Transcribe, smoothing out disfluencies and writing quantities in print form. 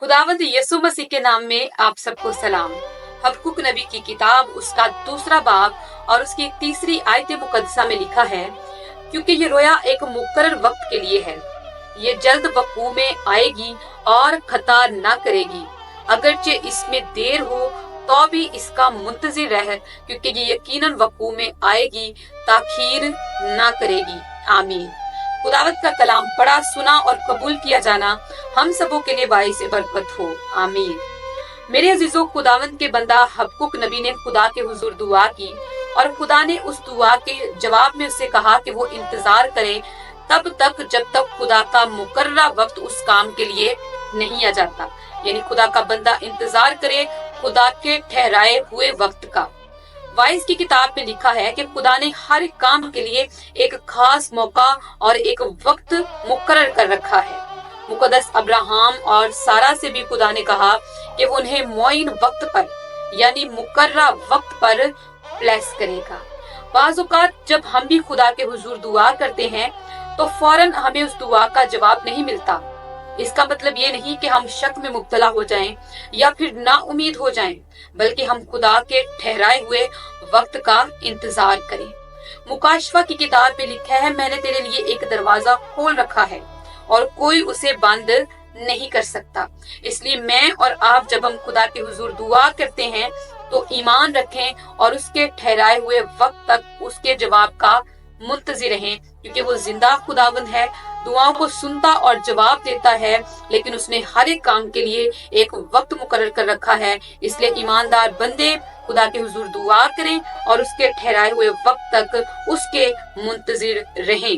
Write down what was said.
खुदावंद यीशु मसीह के नाम में आप सबको सलाम। हबक्कुक नबी की किताब उसका 2 बाब और उसकी 3 आयत मुकद्दसा में लिखा है, क्योंकि ये रोया एक मुकर्रर वक्त के लिए है, ये जल्द वकू में आएगी और खता ना करेगी। अगरचे इसमें देर हो तो भी इसका मुंतजिर रह, क्योंकि ये यकीनन वकू में आएगी, ताखीर ना करेगी। आमीन। खुदावत का कलाम पढ़ा, सुना और कबूल किया जाना हम सबों के लिए बाइस बरकत हो। आमीन। मेरे अजीजों, खुदावंत के बंदा हबक्कुक नबी ने खुदा के हुजूर दुआ की और खुदा ने उस दुआ के जवाब में उससे कहा कि वो इंतजार करे तब तक जब तक खुदा का मुकर्ररा वक्त उस काम के लिए नहीं आ जाता। यानी खुदा का बंदा इंतजार करे खुदा के ठहराए हुए वक्त का। वाइस की किताब में लिखा है कि खुदा ने हर काम के लिए एक खास मौका और एक वक्त मुकर्रर कर रखा है। मुकद्दस अब्राहम और सारा से भी खुदा ने कहा कि वो उन्हें मुअय्यन वक्त पर यानी मुकर्ररा वक्त पर ब्लेस करेगा। बाज़ औक़ात जब हम भी खुदा के हुजूर दुआ करते हैं तो फौरन हमें उस दुआ का जवाब नहीं मिलता। इसका मतलब ये नहीं कि हम शक में मुब्तला हो जाएं या फिर ना उम्मीद हो जाएं, बल्कि हम खुदा के ठहराए हुए वक्त का इंतजार करें। मुकाशवा की किताब में लिखा है, मैंने तेरे लिए एक दरवाजा खोल रखा है और कोई उसे बंद नहीं कर सकता। इसलिए मैं और आप जब हम खुदा के हुजूर दुआ करते हैं तो ईमान रखें और उसके ठहराए हुए वक्त तक उसके जवाब का मुंतजिर रहें, क्योंकि वो जिंदा खुदावंद है, दुआओं को सुनता और जवाब देता है, लेकिन उसने हर एक काम के लिए एक वक्त मुकर्रर कर रखा है। इसलिए ईमानदार बंदे खुदा के हुजूर दुआ करें और उसके ठहराए हुए वक्त तक उसके मुंतजिर रहें।